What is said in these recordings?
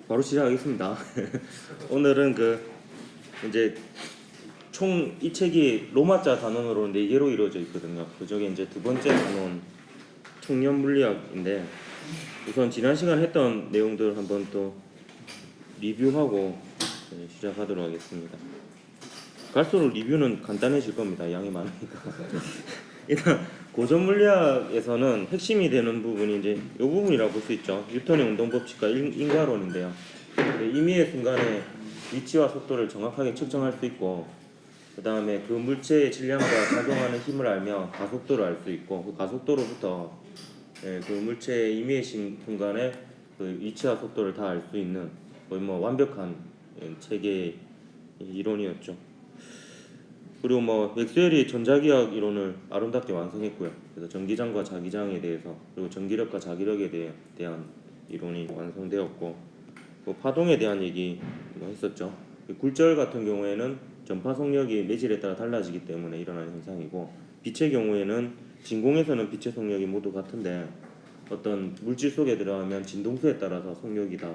바로 시작하겠습니다. 오늘은 이제 총 이 책이 로마자 단원으로 4개로 이루어져 있거든요. 그중에 이제 두 번째 단원 청년 물리학인데, 우선 지난 시간 했던 내용들 한번 또 리뷰하고 시작하도록 하겠습니다. 갈수록 리뷰는 간단해질 겁니다. 양이 많으니까. 일단 고전 물리학에서는 핵심이 되는 부분이 이제 이 부분이라고 볼 수 있죠. 뉴턴의 운동 법칙과 인과론인데요. 임의의 순간에 위치와 속도를 정확하게 측정할 수 있고, 그 다음에 그 물체의 질량과 작용하는 힘을 알며 가속도를 알 수 있고, 그 가속도로부터 그 물체의 임의의 순간에 그 위치와 속도를 다 알 수 있는 거의 뭐 완벽한 체계의 이론이었죠. 그리고 맥스웰이 전자기학 이론을 아름답게 완성했고요. 그래서 전기장과 자기장에 대해서, 그리고 전기력과 자기력에 대한 이론이 완성되었고, 파동에 대한 얘기 했었죠. 굴절 같은 경우에는 전파 속력이 매질에 따라 달라지기 때문에 일어나는 현상이고, 빛의 경우에는 진공에서는 빛의 속력이 모두 같은데 어떤 물질 속에 들어가면 진동수에 따라서 속력이 다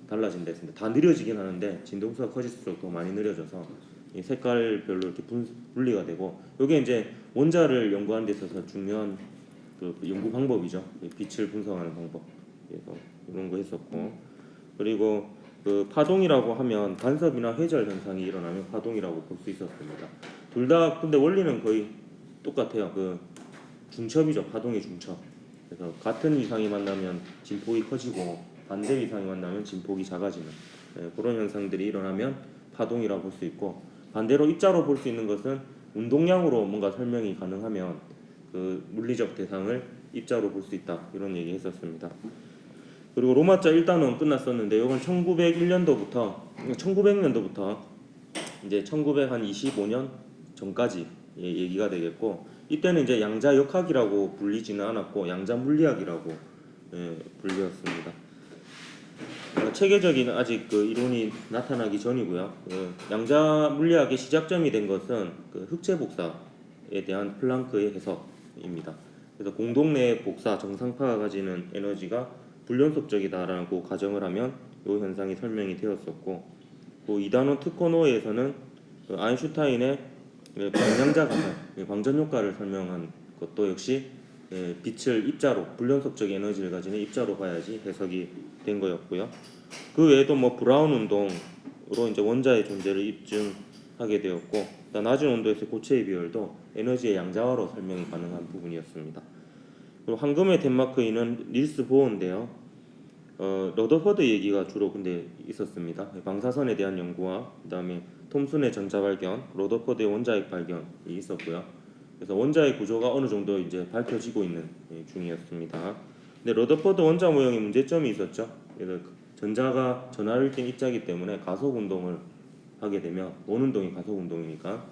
달라진다 했습니다. 다 느려지긴 하는데 진동수가 커질수록 더 많이 느려져서 이 색깔별로 이렇게 분리가 되고, 이게 이제 원자를 연구하는 데 있어서 중요한 그 연구 방법이죠. 빛을 분석하는 방법. 그래서 이런 거 했었고, 그리고 그 파동이라고 하면 간섭이나 회절 현상이 일어나면 파동이라고 볼 수 있었습니다. 둘 다 근데 원리는 거의 똑같아요. 그 중첩이죠. 파동의 중첩. 그래서 같은 위상이 만나면 진폭이 커지고 반대 위상이 만나면 진폭이 작아지는 그런 현상들이 일어나면 파동이라고 볼 수 있고, 반대로 입자로 볼 수 있는 것은 운동량으로 뭔가 설명이 가능하면 그 물리적 대상을 입자로 볼 수 있다, 이런 얘기 했었습니다. 그리고 로마자 1단원 끝났었는데, 이건 1900년도부터 이제 1925년 전까지 얘기가 되겠고, 이때는 이제 양자역학이라고 불리지는 않았고 양자물리학이라고 불렸습니다. 체계적인 아직 그 이론이 나타나기 전이고요. 양자물리학의 시작점이 된 것은 그 흑체 복사에 대한 플랑크의 해석입니다. 그래서 공동 내의 복사 정상파가 가지는 에너지가 불연속적이다라고 가정을 하면 이 현상이 설명이 되었었고, 그 2단원 특허노에서는 그 아인슈타인의 광량자 가설, 광전 효과를 설명한 것도 역시 빛을 입자로, 불연속적 에너지를 가지는 입자로 봐야지 해석이 된 거였고요. 그 외에도 브라운 운동으로 이제 원자의 존재를 입증하게 되었고, 낮은 온도에서 고체의 비율도 에너지의 양자화로 설명이 가능한 부분이었습니다. 그리고 황금의 덴마크인은 닐스 보어인데요. 러더퍼드 얘기가 주로 근데 있었습니다. 방사선에 대한 연구와 그다음에 톰슨의 전자 발견, 러더퍼드의 원자핵 발견이 있었고요. 그래서 원자의 구조가 어느 정도 이제 밝혀지고 있는 중이었습니다. 근데 러더퍼드 원자 모형에 문제점이 있었죠. 그래서 전자가 전하를 띈 입자이기 때문에 가속 운동을 하게 되면, 원 운동이 가속 운동이니까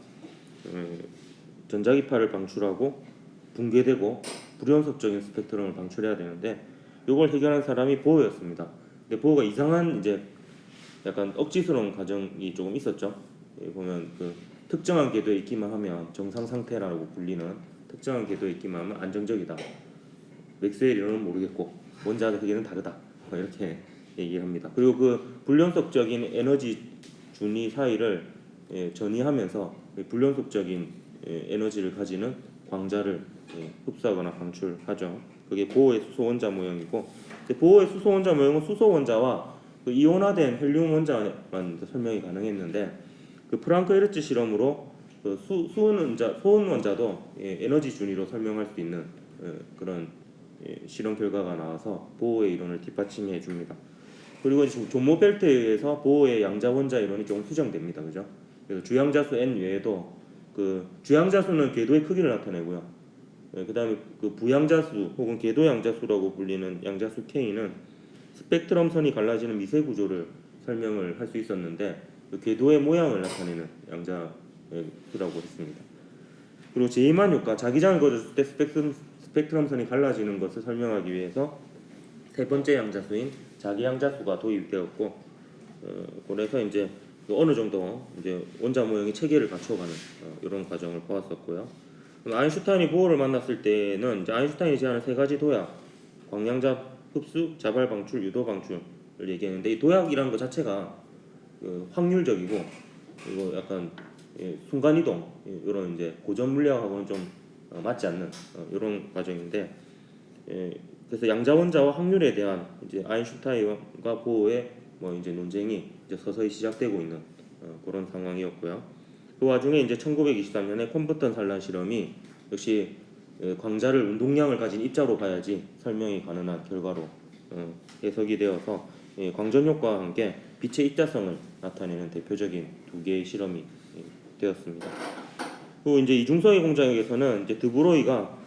전자기파를 방출하고 붕괴되고 불연속적인 스펙트럼을 방출해야 되는데, 이걸 해결한 사람이 보어였습니다. 근데 보어가 이상한 이제 약간 억지스러운 과정이 조금 있었죠. 보면 그 특정한 궤도에 있기만 하면 정상 상태라고 불리는, 특정한 궤도에 있기만 하면 안정적이다. 맥스웰 이론은 모르겠고 원자의 세계는 다르다. 이렇게 얘기합니다. 그리고 그 불연속적인 에너지 준위 사이를 전이하면서 불연속적인 에너지를 가지는 광자를 흡수하거나 방출하죠. 그게 보어의 수소 원자 모형이고, 보어의 수소 원자 모형은 수소 원자와 그 이온화된 헬륨 원자만 설명이 가능했는데, 그 프랑크 헤르츠 실험으로 그 소원 원자도 에너지 준위로 설명할 수 있는 그런 실험 결과가 나와서 보어의 이론을 뒷받침해 줍니다. 그리고 존 모벨트에 의해서 보어의 양자 원자 이론이 조금 수정됩니다. 그죠? 그래서 주양자수 n 외에도 그 주양자수는 궤도의 크기를 나타내고요. 그다음에 그 부양자수 혹은 궤도 양자수라고 불리는 양자수 k는 스펙트럼 선이 갈라지는 미세 구조를 설명을 할 수 있었는데, 그 궤도의 모양을 나타내는 양자수라고 했습니다. 그리고 제이만 효과, 자기장을 거뒀을 때 스펙트럼 선이 갈라지는 것을 설명하기 위해서 세 번째 양자수인 자기 양자수가 도입되었고, 그래서 이제 어느 정도 이제 원자 모형이 체계를 갖춰가는 이런 과정을 보았었고요. 아인슈타인이 보어를 만났을 때는 이제 아인슈타인이 제안한 세 가지 도약, 광량자 흡수, 자발 방출, 유도 방출, 얘기했는데 이 도약이라는 것 자체가 확률적이고 그리고 약간 순간이동 이런 이제 고전 물리학하고는 좀 맞지 않는 이런 과정인데 그래서 양자원자와 확률에 대한 이제 아인슈타인과 보어의 뭐 이제 논쟁이 이제 서서히 시작되고 있는 그런 상황이었고요. 그 와중에 이제 1923년에 콤버턴 산란 실험이 역시 광자를 운동량을 가진 입자로 봐야지 설명이 가능한 결과로 해석이 되어서 광전 효과와 함께 빛의 입자성을 나타내는 대표적인 두 개의 실험이 되었습니다. 그리고 이제 이중성의 공작에서는 이제 드브로이가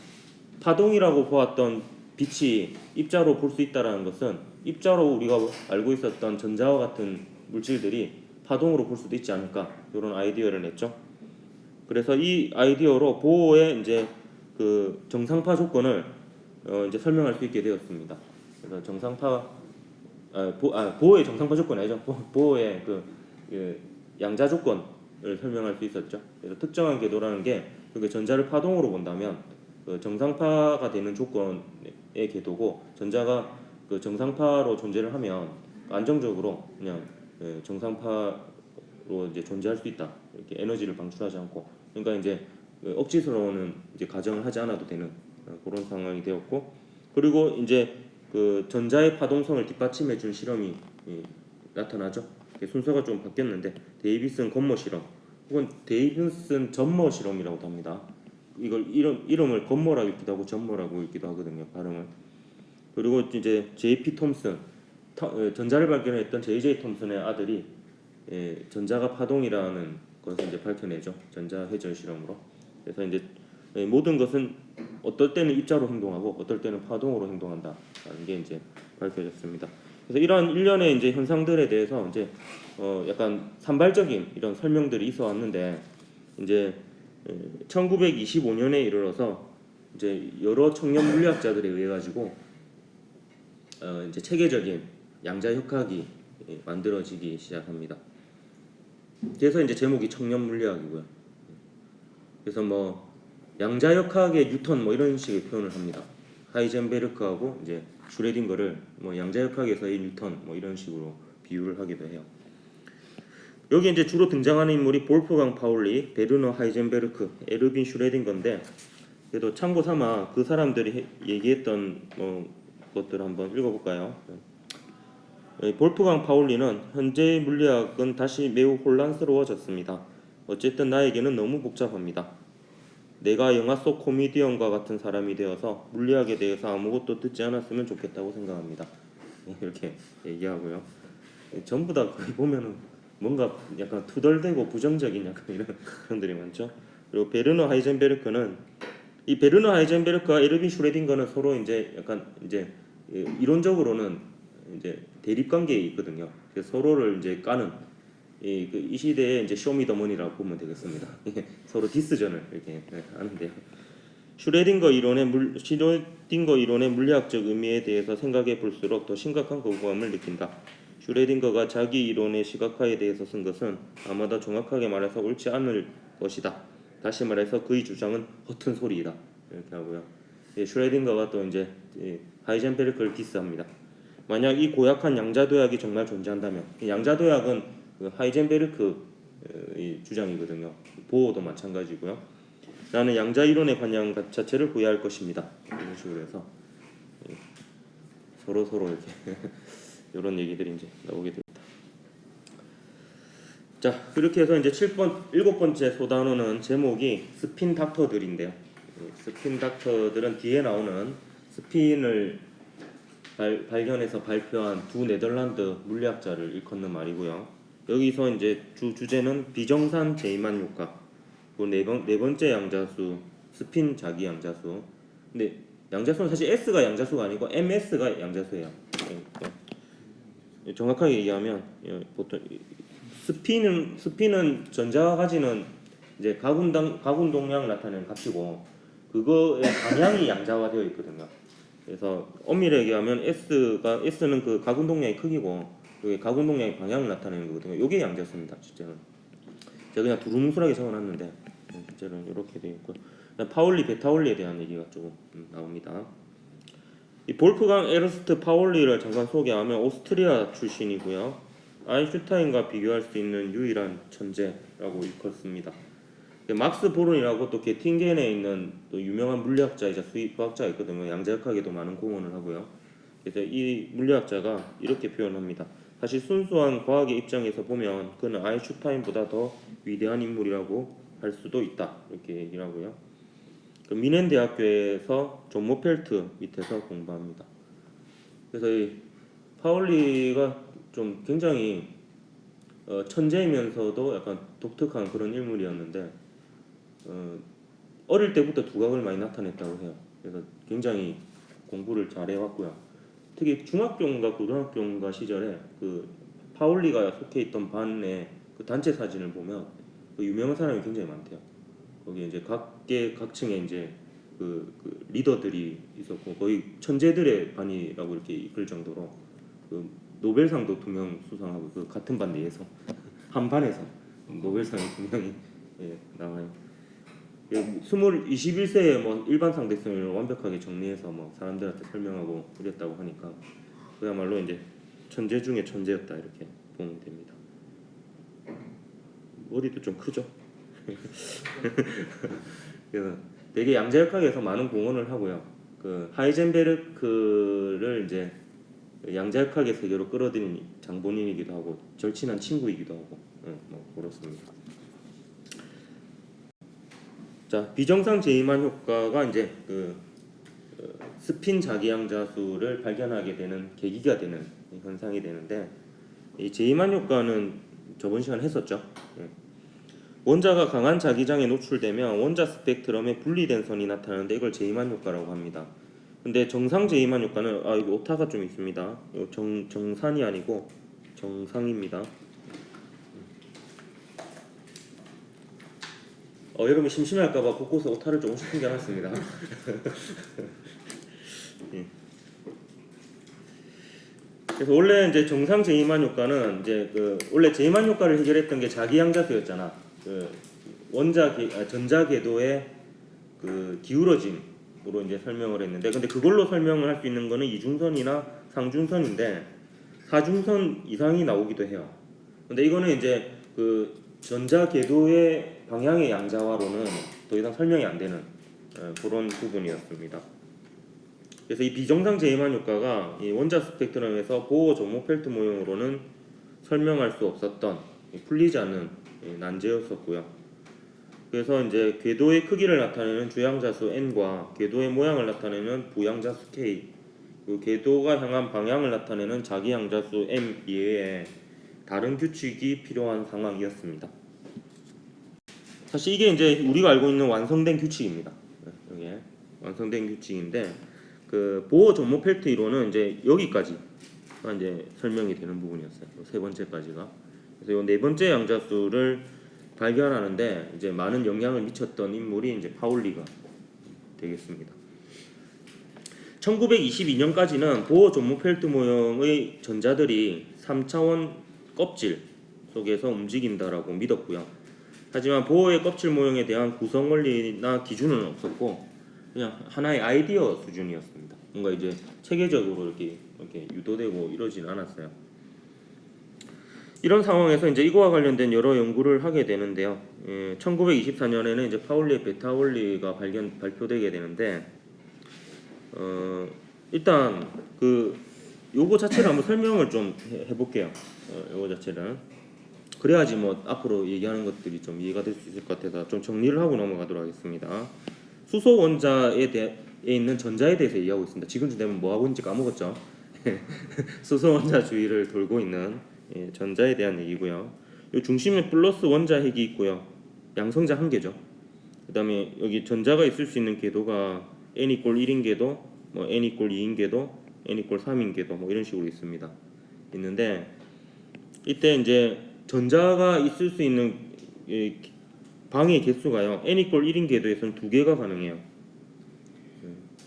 파동이라고 보았던 빛이 입자로 볼 수 있다라는 것은 입자로 우리가 알고 있었던 전자와 같은 물질들이 파동으로 볼 수도 있지 않을까 이런 아이디어를 냈죠. 그래서 이 아이디어로 보호의 이제 그 정상파 조건을 이제 설명할 수 있게 되었습니다. 그래서 보호의 정상파 조건 아니죠. 보호의 그 양자 조건을 설명할 수 있었죠. 그래서 특정한 궤도라는 게 그게 전자를 파동으로 본다면 그 정상파가 되는 조건의 궤도고 전자가 그 정상파로 존재를 하면 안정적으로 그냥 정상파로 이제 존재할 수 있다. 이렇게 에너지를 방출하지 않고 그러니까 이제 억지스러운 이제 가정을 하지 않아도 되는 그런 상황이 되었고 그리고 이제 그 전자의 파동성을 뒷받침해 준 실험이 나타나죠. 순서가 좀 바뀌었는데 데이비슨 건모 실험 혹은 데이비슨 전모 실험이라고도 합니다. 이걸 이름을 건모라고 읽기도 하고 전모라고 읽기도 하거든요. 발음을. 그리고 이제 J.P. 톰슨 전자를 발견했던 J.J. 톰슨의 아들이 전자가 파동이라는 것을 이제 밝혀내죠. 전자 회전 실험으로. 그래서 이제 모든 것은 어떨 때는 입자로 행동하고 어떨 때는 파동으로 행동한다라는 게 이제 밝혀졌습니다. 그래서 이러한 일련의 이제 현상들에 대해서 이제 약간 산발적인 이런 설명들이 있어 왔는데 이제 1925년에 이르러서 이제 여러 청년 물리학자들에 의해 가지고 이제 체계적인 양자 역학이 만들어지기 시작합니다. 그래서 이제 제목이 청년 물리학이고요. 그래서 뭐 양자 역학의 뉴턴 뭐 이런 식의 표현을 합니다. 하이젠베르크하고 이제 슈레딩거를 뭐 양자 역학에서의 뉴턴 뭐 이런 식으로 비유를 하기도 해요. 여기 이제 주로 등장하는 인물이 볼프강 파울리, 베르너 하이젠베르크, 에르빈 슈레딩거인데 그래도 참고 삼아 그 사람들이 얘기했던 것들을 한번 읽어볼까요? 볼프강 파울리는 현재의 물리학은 다시 매우 혼란스러워졌습니다. 어쨌든 나에게는 너무 복잡합니다. 내가 영화 속 코미디언과 같은 사람이 되어서 물리학에 대해서 아무것도 듣지 않았으면 좋겠다고 생각합니다. 이렇게 얘기하고요. 전부 다 거기 보면은 뭔가 약간 투덜대고 부정적인 약간 이런 표현들이 많죠. 그리고 베르너 하이젠베르크는 이 베르너 하이젠베르크와 에르빈 슈레딩거는 서로 이제 약간 이제 이론적으로는 이제 대립 관계에 있거든요. 그래서 서로를 이제 까는 이 시대의 이제 쇼미더머니라고 보면 되겠습니다. 서로 디스전을 이렇게 하는데요. 슈레딩거 이론의 물리학적 의미에 대해서 생각해 볼수록 더 심각한 거부감을 느낀다. 슈레딩거가 자기 이론의 시각화에 대해서 쓴 것은 아마도 정확하게 말해서 옳지 않을 것이다. 다시 말해서 그의 주장은 허튼 소리이다. 이렇게 하고요. 슈레딩거가 또 이제 하이젠베르크를 디스합니다. 만약 이 고약한 양자도약이 정말 존재한다면 양자도약은 그 하이젠베르크의 주장이거든요. 보어도 마찬가지고요. 나는 양자 이론의 관념 자체를 후회할 것입니다. 이런 식으로 해서 서로 이렇게 이런 얘기들이 이제 나오게 됩니다. 자, 그렇게 해서 이제 7번째 소단원은 제목이 스핀 닥터들인데요. 스핀 닥터들은 뒤에 나오는 스핀을 발견해서 발표한 두 네덜란드 물리학자를 일컫는 말이고요. 여기서 이제 주제는 비정산 제이만 효과. 그 네 번째 양자수 스핀 자기 양자수. 근데 양자수는 사실 S가 양자수가 아니고 MS가 양자수예요. 정확하게 얘기하면 보통 스핀은 전자가 가지는 이제 가군동량을 나타내는 값이고 그거의 방향이 양자화되어 있거든요. 그래서 엄밀히 얘기하면 S는 그 가군동량의 크기고 그게 가군동량의 방향을 나타내는 거거든요. 이게 양자수입니다. 실제는 제가 그냥 두루뭉술하게 적어놨는데 실제는 이렇게 되어 있고 파울리 베타울리에 대한 얘기가 조금 나옵니다. 이 볼프강 에르스트 파울리를 잠깐 소개하면 오스트리아 출신이고요. 아인슈타인과 비교할 수 있는 유일한 천재라고 일컫습니다. 막스 보른이라고 또 게팅겐에 있는 또 유명한 물리학자이자 수학자가 있거든요. 양자역학에도 많은 공헌을 하고요. 그래서 이 물리학자가 이렇게 표현합니다. 사실 순수한 과학의 입장에서 보면 그는 아인슈타인보다 더 위대한 인물이라고 할 수도 있다. 이렇게 얘기를 하고요. 그 미넨 대학교에서 존 모펠트 밑에서 공부합니다. 그래서 이 파울리가 좀 굉장히 천재이면서도 약간 독특한 그런 인물이었는데 어릴 때부터 두각을 많이 나타냈다고 해요. 그래서 굉장히 공부를 잘해왔고요. 특히 중학교인가 고등학교인가 시절에 그 파울리가 속해 있던 반의 그 단체 사진을 보면 그 유명한 사람이 굉장히 많대요. 거기에 이제 각계 각층에 이제 그 리더들이 있었고 거의 천재들의 반이라고 이렇게 이끌 정도로 그 노벨상도 2명 수상하고 그 같은 반 내에서 한 반에서 노벨상이 2명이 예, 나와요. 21세에 뭐 일반 상대성을 완벽하게 정리해서 뭐 사람들한테 설명하고 그랬다고 하니까 그야말로 이제 천재 중에 천재였다 이렇게 보면 됩니다. 머리도 좀 크죠? 그래서 되게 양자역학에서 많은 공헌을 하고요. 그 하이젠베르크를 이제 양자역학의 세계로 끌어들인 장본인이기도 하고 절친한 친구이기도 하고 뭐 그렇습니다. 자, 비정상 제이만 효과가 이제 그 스핀 자기양자수를 발견하게 되는 계기가 되는 현상이 되는데 이 제이만 효과는 저번 시간에 했었죠. 원자가 강한 자기장에 노출되면 원자 스펙트럼에 분리된 선이 나타나는데 이걸 제이만 효과라고 합니다. 근데 정상 제이만 효과는 이거 오타가 좀 있습니다. 이거 정산이 아니고 정상입니다. 여러분 심심할까봐 곳곳에 오타를 조금씩 숨겨놨습니다. 예. 그래서 원래 이제 정상 제이만 효과는 이제 그 원래 제이만 효과를 해결했던 게 자기양자수였잖아. 그 전자 궤도의 그 기울어짐으로 이제 설명을 했는데, 근데 그걸로 설명을 할 수 있는 거는 이중선이나 상중선인데 사중선 이상이 나오기도 해요. 근데 이거는 이제 그 전자 궤도의 방향의 양자화로는 더 이상 설명이 안 되는 그런 부분이었습니다. 그래서 이 비정상 제이만 효과가 이 원자 스펙트럼에서 보호 조모펠트 모형으로는 설명할 수 없었던 풀리지 않는 난제였었고요. 그래서 이제 궤도의 크기를 나타내는 주양자수 n과 궤도의 모양을 나타내는 부양자수 k, 그 궤도가 향한 방향을 나타내는 자기양자수 m 이외에 다른 규칙이 필요한 상황이었습니다. 사실 이게 이제 우리가 알고 있는 완성된 규칙입니다. 이게 완성된 규칙인데 그 보호 존모펠트 이론은 이제 여기까지가 이제 설명이 되는 부분이었어요. 세 번째까지가. 그래서 이 네 번째 양자수를 발견하는데 이제 많은 영향을 미쳤던 인물이 이제 파울리가 되겠습니다. 1922년까지는 보호 존모펠트 모형의 전자들이 3차원 껍질 속에서 움직인다라고 믿었고요. 하지만 보호의 껍질 모형에 대한 구성 원리나 기준은 없었고 그냥 하나의 아이디어 수준이었습니다. 뭔가 이제 체계적으로 이렇게 유도되고 이러진 않았어요. 이런 상황에서 이제 이거와 관련된 여러 연구를 하게 되는데요. 1924년에는 이제 파울리의 베타 원리가 발표되게 되는데 일단 그 요거 자체를 한번 설명을 좀 해볼게요. 요거 자체를. 그래야지 뭐 앞으로 얘기하는 것들이 좀 이해가 될 수 있을 것 같아서 좀 정리를 하고 넘어가도록 하겠습니다. 수소 원자에 있는 전자에 대해서 얘기하고 있습니다. 지금쯤 되면 뭐 하고 있는지 까먹었죠. 수소 원자 주위를 돌고 있는 전자에 대한 얘기고요. 이 중심에 플러스 원자 핵이 있고요. 양성자 한 개죠. 그다음에 여기 전자가 있을 수 있는 궤도가 n = 1인 궤도, 뭐 n = 2인 궤도, n = 3인 궤도 뭐 이런 식으로 있는데 이때 이제 전자가 있을 수 있는 방의 개수가요. n = 1인 궤도에서는 2개가 가능해요.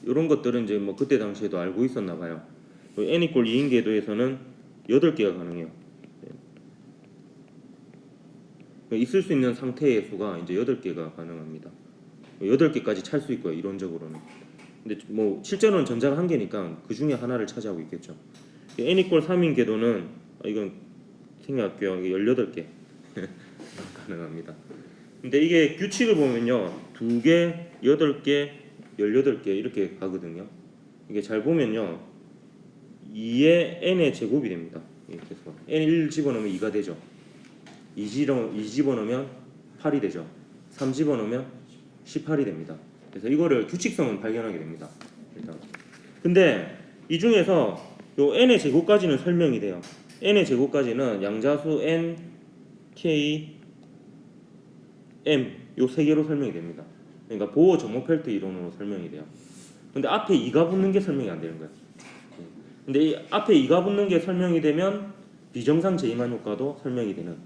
이런 것들은 이제 뭐 그때 당시에도 알고 있었나 봐요. n = 2인 궤도에서는 8개가 가능해요. 있을 수 있는 상태의 수가 이제 8개가 가능합니다. 8개까지 찰 수 있고요. 이론적으로는. 근데 뭐 실제로는 전자가 한 개니까 그 중에 하나를 차지하고 있겠죠. n 이퀄 3인 궤도는 이건 생략할게요. 이게 18개 가능합니다. 근데 이게 규칙을 보면요, 2개, 8개, 18개 이렇게 가거든요. 이게 잘 보면요, 2의 n의 제곱이 됩니다. 그래서 n 1 집어넣으면 2가 되죠. 2 집어넣으면 8이 되죠. 3 집어넣으면 18이 됩니다. 그래서 이거를 규칙성은 발견하게 됩니다. 일단. 근데 이 중에서 요 n의 제곱까지는 설명이 돼요. n의 제곱까지는 양자수 n, k, m 요 세 개로 설명이 됩니다. 그러니까 보어 정모펠트 이론으로 설명이 돼요. 근데 앞에 2가 붙는 게 설명이 안 되는 거예요. 근데 이 앞에 2가 붙는 게 설명이 되면 비정상 제이만 효과도 설명이 되는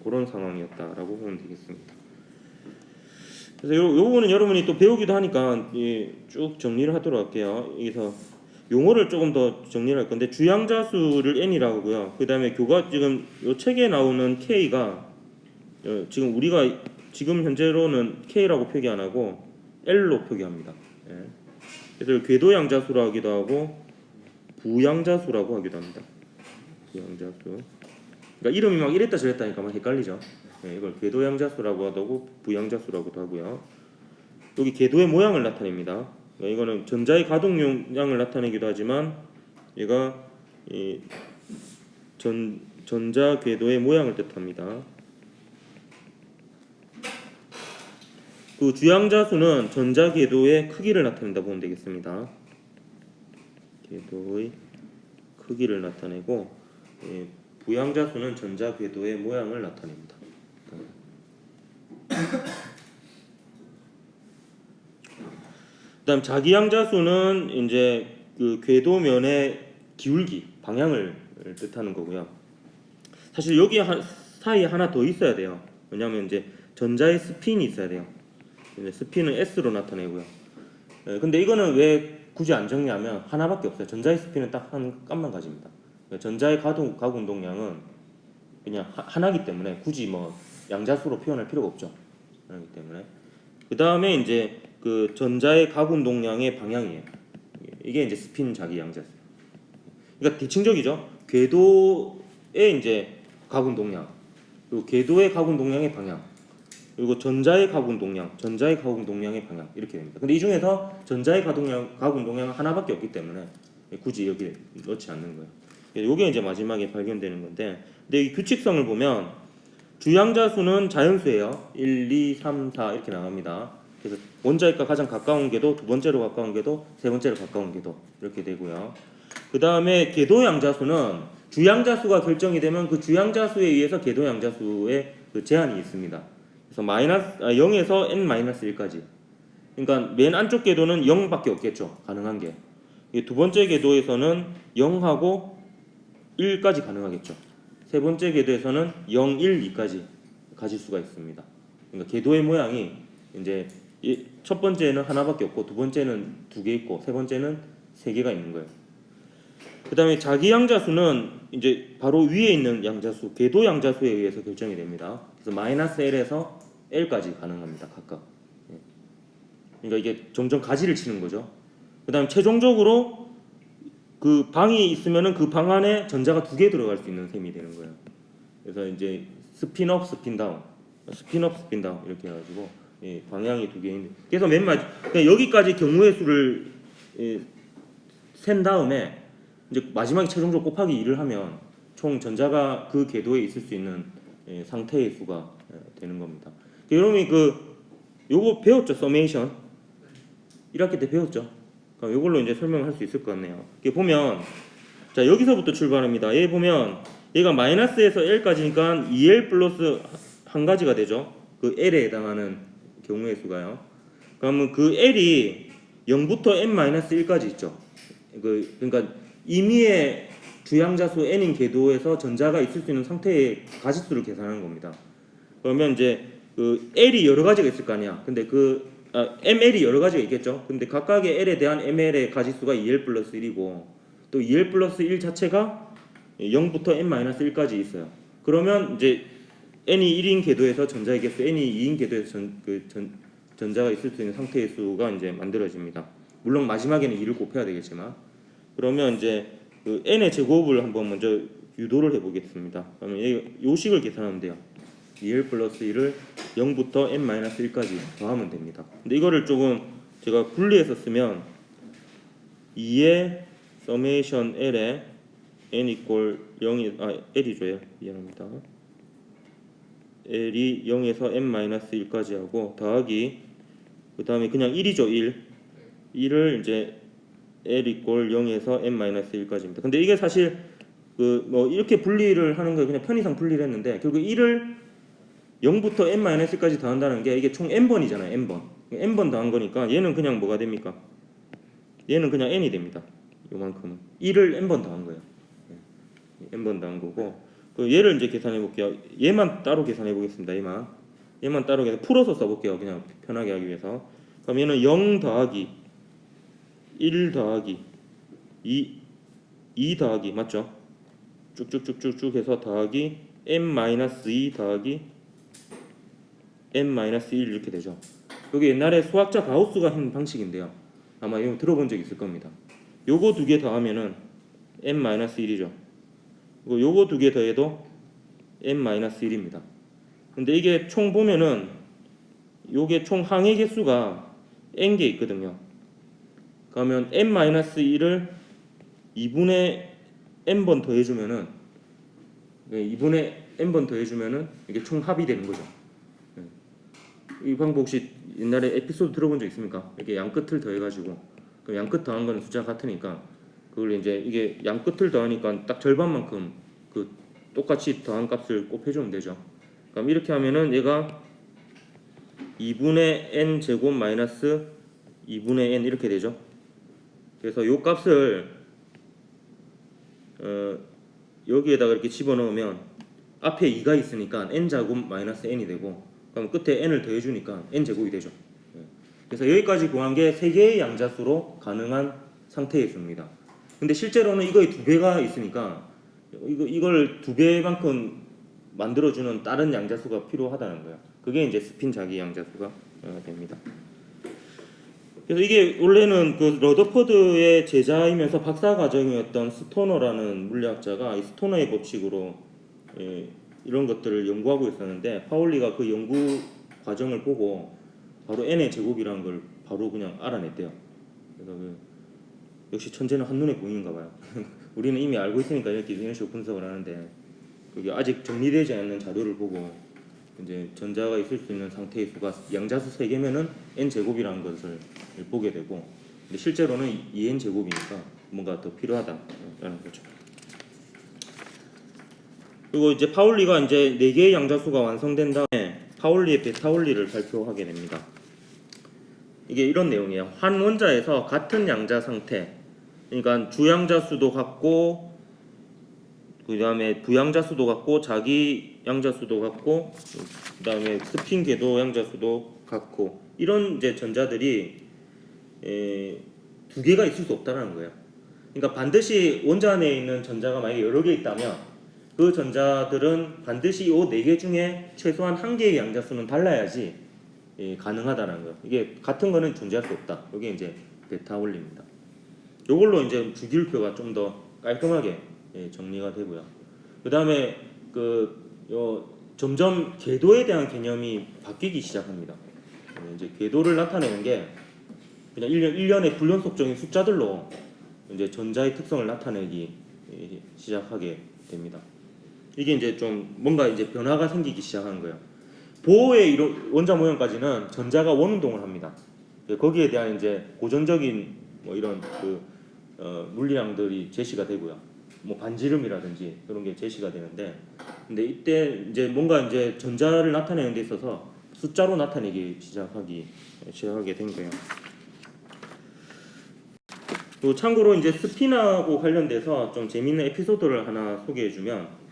그런 상황이었다라고 보면 되겠습니다. 그래서 요거는 여러분이 또 배우기도 하니까 쭉 정리를 하도록 할게요. 여기서 용어를 조금 더 정리를 할 건데, 주양자수를 n이라고 하고요. 그 다음에 지금 요 책에 나오는 k가 지금 우리가 지금 현재로는 k라고 표기 안 하고 l로 표기합니다. 그래서 궤도양자수라고 하기도 하고 부양자수라고 하기도 합니다. 부양자수. 그러니까 이름이 막 이랬다 저랬다니까 막 헷갈리죠. 이걸 궤도양자수라고 하고 부양자수라고도 하고요. 여기 궤도의 모양을 나타냅니다. 이거는 전자의 가동량을 나타내기도 하지만 얘가 전자 궤도의 모양을 뜻합니다. 그 주양자수는 전자 궤도의 크기를 나타낸다 보면 되겠습니다. 궤도의 크기를 나타내고 부양자수는 전자 궤도의 모양을 나타냅니다. 그다음 자기양자수는 이제 그 궤도면의 기울기, 방향을 뜻하는 거고요. 사실 여기 사이에 하나 더 있어야 돼요. 왜냐하면 이제 전자의 스핀이 있어야 돼요. 스핀은 S로 나타내고요. 근데 이거는 왜 굳이 안 적냐면 하나밖에 없어요. 전자의 스핀은 딱 한 값만 가집니다. 전자의 가운동량은 그냥 하나기 때문에 굳이 뭐 양자수로 표현할 필요가 없죠. 그렇기 때문에 그 다음에 이제 그 전자의 가운동량의 방향이에요. 이게 이제 스핀 자기 양자수. 그러니까 대칭적이죠. 궤도의 이제 가운동량, 그리고 궤도의 가운동량의 방향, 그리고 전자의 가운동량의 방향 이렇게 됩니다. 근데 이 중에서 전자의 가운동량은 하나밖에 없기 때문에 굳이 여기 넣지 않는 거예요. 이게 이제 마지막에 발견되는 건데, 근데 이 규칙성을 보면 주양자수는 자연수예요. 1, 2, 3, 4 이렇게 나갑니다. 그래서 원자핵과 가장 가까운 궤도, 두 번째로 가까운 궤도, 세 번째로 가까운 궤도 이렇게 되고요. 그 다음에 궤도양자수는 주양자수가 결정이 되면 그 주양자수에 의해서 궤도양자수의 그 제한이 있습니다. 그래서 0에서 n-1까지. 그러니까 맨 안쪽 궤도는 0밖에 없겠죠. 가능한 게. 두 번째 궤도에서는 0하고 1까지 가능하겠죠. 세 번째 궤도에서는 0, 1, 2까지 가질 수가 있습니다. 그러니까 궤도의 모양이 이제 첫 번째는 하나밖에 없고, 두 번째는 2개 있고, 세 번째는 3개가 있는 거예요. 그 다음에 자기 양자수는 이제 바로 위에 있는 양자수, 궤도 양자수에 의해서 결정이 됩니다. 그래서 -L에서 L까지 가능합니다. 각각. 그러니까 이게 점점 가지를 치는 거죠. 그 다음에 최종적으로 그 방이 있으면은 그 방 안에 전자가 2개 들어갈 수 있는 셈이 되는 거예요. 그래서 이제 스핀업, 스핀다운, 스핀업, 스핀다운 이렇게 해가지고 방향이 2개 있는. 그래서 맨 여기까지 경우의 수를 센 다음에 이제 마지막에 최종적으로 곱하기 2를 하면 총 전자가 그 궤도에 있을 수 있는 상태의 수가 되는 겁니다. 여러분이 요거 배웠죠? 서메이션 1학기 때 배웠죠? 그럼 요걸로 이제 설명을 할 수 있을 것 같네요. 이게 보면 자, 여기서부터 출발합니다. 얘 보면 얘가 마이너스에서 L까지니까 2L 플러스 한 가지가 되죠. 그 L에 해당하는 경우의 수가요. 그러면 그 L이 0부터 n-1까지 있죠. 그러니까 임의의 주양자수 n인 궤도에서 전자가 있을 수 있는 상태의 가지수를 계산하는 겁니다. 그러면 이제 그 L이 여러 가지가 있을 거 아니야. 근데 ML이 여러 가지가 있겠죠. 근데 각각의 L에 대한 ML의 가지수가 2L 플러스 1이고, 또 2L 플러스 1 자체가 0부터 n-1까지 있어요. 그러면 이제 n이 1인 궤도에서 전자의 개수, n이 2인 궤도에서 전자가 있을 수 있는 상태의 수가 이제 만들어집니다. 물론 마지막에는 2를 곱해야 되겠지만. 그러면 이제 그 n의 제곱을 한번 먼저 유도를 해보겠습니다. 그러면 이 식을 계산하면 돼요. 2l 플러스 1을 0부터 n-1까지 더하면 됩니다. 근데 이거를 조금 제가 분리해서 쓰면 2의 서메이션 l에 n 이퀄 0이 l이죠. l 미안합니다. l이 0에서 n-1까지 하고 더하기 그 다음에 그냥 1이죠. 1을 이제 l 이퀄 0에서 n-1까지입니다. 근데 이게 사실 그 뭐 이렇게 분리를 하는 거 그냥 편의상 분리를 했는데 결국 1을 0부터 n-1까지 더한다는 게 이게 총 n번이잖아요. n번 더한 거니까 얘는 그냥 뭐가 됩니까? 얘는 그냥 n이 됩니다. 요만큼은 1을 n번 더한 거예요. n번 더한 거고 그 얘를 이제 계산해 볼게요. 얘만 따로 계산해 보겠습니다. 얘만 따로 계산 풀어서 써볼게요. 그냥 편하게 하기 위해서. 그럼 얘는 0 더하기 1 더하기 2 더하기 맞죠? 쭉쭉쭉쭉쭉 해서 더하기 n-2 더하기 n-1 이렇게 되죠. 여기 옛날에 수학자 가우스가 한 방식인데요. 아마 이거 들어본 적 있을 겁니다. 요거 두 개 더하면은 n-1이죠. 그리고 요거 두 개 더해도 n-1입니다. 근데 이게 총 보면은 요게 총 항의 개수가 n개 있거든요. 그러면 n-1을 2분의 n번 더해주면은 2분의 n번 더해주면은 이게 총 합이 되는 거죠. 이 방법 혹시 옛날에 에피소드 들어본 적 있습니까? 이렇게 양 끝을 더해가지고 그럼 양 끝 더한 거는 숫자가 같으니까 그걸 이제 이게 양 끝을 더하니까 딱 절반만큼 그 똑같이 더한 값을 곱해주면 되죠. 그럼 이렇게 하면은 얘가 2분의 n 제곱 마이너스 2분의 n 이렇게 되죠. 그래서 요 값을 여기에다가 이렇게 집어넣으면 앞에 2가 있으니까 n 제곱 마이너스 n이 되고 그럼 끝에 n을 더해주니까 n 제곱이 되죠. 그래서 여기까지 구한 게 3개의 양자수로 가능한 상태에 있습니다. 근데 실제로는 이거의 2배가 있으니까 이걸 2배만큼 만들어주는 다른 양자수가 필요하다는 거예요. 그게 이제 스핀 자기 양자수가 됩니다. 그래서 이게 원래는 그 러더퍼드의 제자이면서 박사 과정이었던 스토너라는 물리학자가 이 스토너의 법칙으로 이런 것들을 연구하고 있었는데 파울리가 그 연구 과정을 보고 바로 n의 제곱이라는 걸 바로 그냥 알아냈대요. 그래서 역시 천재는 한눈에 보이는가 봐요. 우리는 이미 알고 있으니까 이런 식으로 분석을 하는데 그게 아직 정리되지 않는 자료를 보고 이제 전자가 있을 수 있는 상태의 수가 양자수 3개면은 n 제곱이라는 것을 보게 되고 근데 실제로는 2n 제곱이니까 뭔가 더 필요하다라는 거죠. 그리고 이제 파울리가 이제 4개의 양자수가 완성된 다음에 파울리의 베타원리를 발표하게 됩니다. 이게 이런 내용이에요. 한 원자에서 같은 양자 상태, 그러니까 주양자수도 같고 그 다음에 부양자수도 같고 자기 양자수도 같고 그 다음에 스핀 궤도 양자수도 같고 이런 이제 전자들이 2개가 있을 수 없다는 거예요. 그러니까 반드시 원자 안에 있는 전자가 만약에 여러 개 있다면 그 전자들은 반드시 이 4개 중에 최소한 1개의 양자수는 달라야지 가능하다는 거예요. 이게 같은 거는 존재할 수 없다. 이게 이제 베타 원리입니다. 이걸로 이제 주기율표가 좀 더 깔끔하게 정리가 되고요. 그 다음에 점점 궤도에 대한 개념이 바뀌기 시작합니다. 이제 궤도를 나타내는 게 그냥 일련의 불연속적인 숫자들로 이제 전자의 특성을 나타내기 시작하게 됩니다. 이게 이제 좀 뭔가 이제 변화가 생기기 시작한 거예요. 보호의 원자 모형까지는 전자가 원운동을 합니다. 거기에 대한 이제 고전적인 뭐 이런 물리량들이 제시가 되고요. 뭐 반지름이라든지 그런 게 제시가 되는데, 근데 이때 이제 뭔가 이제 전자를 나타내는 데 있어서 숫자로 나타내기 시작하게 된 거예요. 또 참고로 이제 스핀하고 관련돼서 좀 재밌는 에피소드를 하나 소개해주면,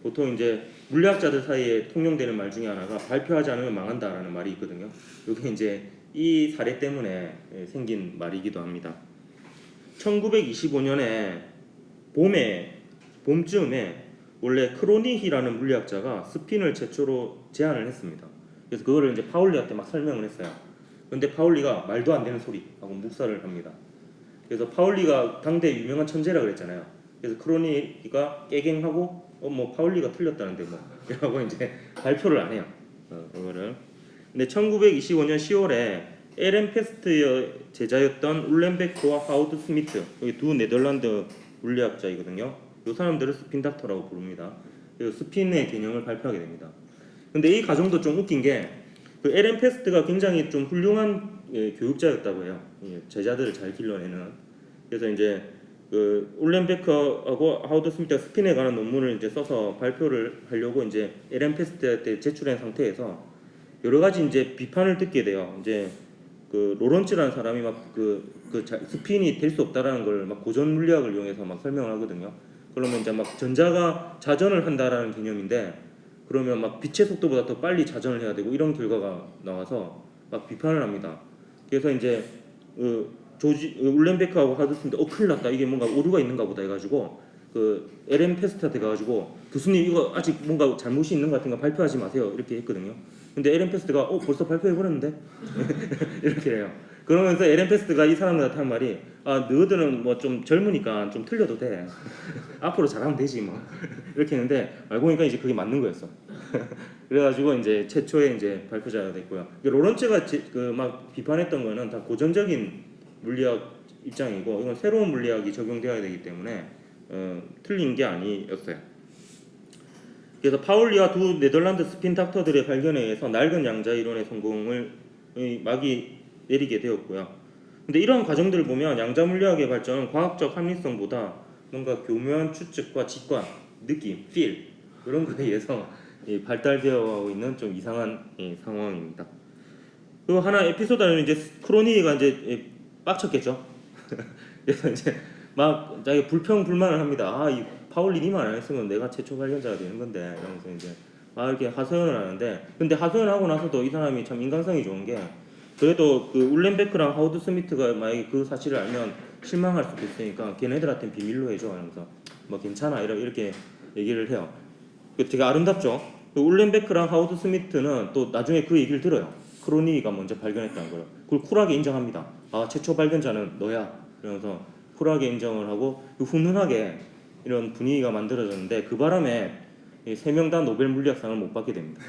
보통 이제 물리학자들 사이에 통용되는 말 중에 하나가 발표하지 않으면 망한다라는 말이 있거든요. 이게 이제 이 사례 때문에 생긴 말이기도 합니다. 1925년에 봄쯤에 원래 크로니히라는 물리학자가 스핀을 최초로 제안을 했습니다. 그래서 그거를 이제 파울리한테 막 설명을 했어요. 근데 파울리가 말도 안 되는 소리 하고 묵살을 합니다. 그래서 파울리가 당대 유명한 천재라 그랬잖아요. 그래서 크로니가 깨갱하고 뭐 파울리가 틀렸다는데 뭐 이라고 이제 발표를 안 해요. 이거를. 근데 1925년 10월에 에렌 페스트의 제자였던 울렌베크와 하우드 스미트, 여기 두 네덜란드 물리학자이거든요. 이 사람들을 스핀 닥터라고 부릅니다. 그래서 스핀의 개념을 발표하게 됩니다. 근데 이 과정도 좀 웃긴 게 그 에렌 페스트가 굉장히 좀 훌륭한 교육자였다고 해요. 제자들을 잘 길러내는. 그래서 이제 그 울렌베크하고 하우드 스미트가 스핀에 관한 논문을 이제 써서 발표를 하려고 이제 에렌 페스트한테 제출한 상태에서 여러 가지 이제 비판을 듣게 돼요. 이제 그 로런츠라는 사람이 막 스핀이 될 수 없다라는 걸 막 고전 물리학을 이용해서 막 설명을 하거든요. 그러면 이제 막 전자가 자전을 한다라는 개념인데 그러면 막 빛의 속도보다 더 빨리 자전을 해야 되고 이런 결과가 나와서 막 비판을 합니다. 그래서 이제 울렌베크하고 하드스인데 큰일 났다, 이게 뭔가 오류가 있는가 보다 해가지고 그 에렌 페스트한테 가가지고 교수님 이거 아직 뭔가 잘못이 있는 것 같은 거 발표하지 마세요 이렇게 했거든요. 근데 에렌 페스트가 벌써 발표해버렸는데 이렇게 해요. 그러면서 에렌 페스트가 이 사람들한테 한 말이 너희들은 뭐 좀 젊으니까 좀 틀려도 돼 앞으로 잘하면 되지 뭐 이렇게 했는데 알고 보니까 이제 그게 맞는 거였어. 그래가지고 이제 최초의 이제 발표자가 됐고요. 로런츠가 막 비판했던 거는 다 고전적인 물리학 입장이고 이건 새로운 물리학이 적용되어야 되기 때문에 틀린 게 아니었어요. 그래서 파울리와 두 네덜란드 스핀 닥터들의 발견에 의해서 낡은 양자 이론의 성공을 막이 내리게 되었고요. 근데 이런 과정들을 보면 양자 물리학의 발전은 과학적 합리성보다 뭔가 교묘한 추측과 직관, 느낌, feel 이런 거에 의해서 발달되어 있는 좀 이상한 상황입니다. 그 하나 에피소드는 이제 크로니가 이제 빡쳤겠죠. 그래서 이제 막 자기 불평불만을 합니다. 이 파울리 니만 안 했으면 내가 최초 발견자가 되는 건데 이러면서 이제 이렇게 하소연을 하는데, 근데 하소연을 하고 나서도 이 사람이 참 인간성이 좋은 게 그래도 그 울렌베크랑 하우드 스미트가 만약에 그 사실을 알면 실망할 수도 있으니까 걔네들한테는 비밀로 해줘 하면서 뭐 괜찮아 이렇게 얘기를 해요. 되게 아름답죠. 그 울렌베크랑 하우드 스미트는 또 나중에 그 얘기를 들어요. 크로니가 먼저 발견했다는 거를. 그걸 쿨하게 인정합니다. 최초 발견자는 너야 이러면서 쿨하게 인정을 하고 훈훈하게 이런 분위기가 만들어졌는데 그 바람에 세 명 다 노벨 물리학상을 못 받게 됩니다.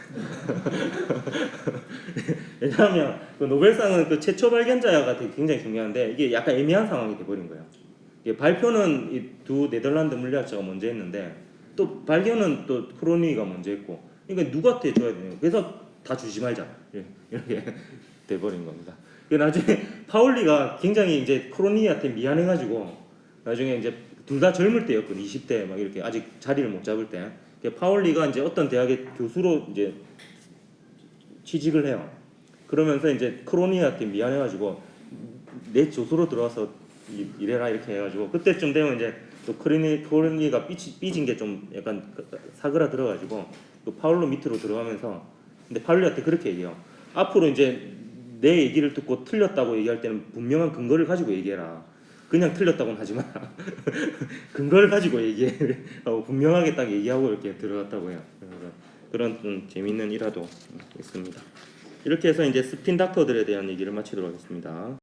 왜냐하면 그 노벨상은 그 최초 발견자가 되게 굉장히 중요한데 이게 약간 애매한 상황이 돼버린 거예요. 발표는 이 두 네덜란드 물리학자가 먼저 했는데 또 발견은 또 크로니가 먼저 했고, 그러니까 누구한테 줘야 되냐. 그래서 다 주지 말자 이렇게 돼버린 겁니다. 나중에 파울리가 굉장히 이제 크로니한테 미안해가지고 나중에 이제 둘 다 젊을 때였거든. 20대 막 이렇게 아직 자리를 못 잡을 때. 파울리가 이제 어떤 대학의 교수로 이제 취직을 해요. 그러면서 이제 크로니한테 미안해가지고 내 조수로 들어와서 일해라 이렇게 해가지고 그때쯤 되면 이제 또 크로니가 삐진 게 좀 약간 사그라 들어가지고 또 파울로 밑으로 들어가면서, 근데 파울리한테 그렇게 얘기해요. 앞으로 이제 내 얘기를 듣고 틀렸다고 얘기할 때는 분명한 근거를 가지고 얘기해라. 그냥 틀렸다고는 하지 마. 근거를 가지고 얘기해. 분명하게 딱 얘기하고 이렇게 들어갔다고 해요. 그런 좀 재밌는 일화도 있습니다. 이렇게 해서 이제 스핀 닥터들에 대한 얘기를 마치도록 하겠습니다.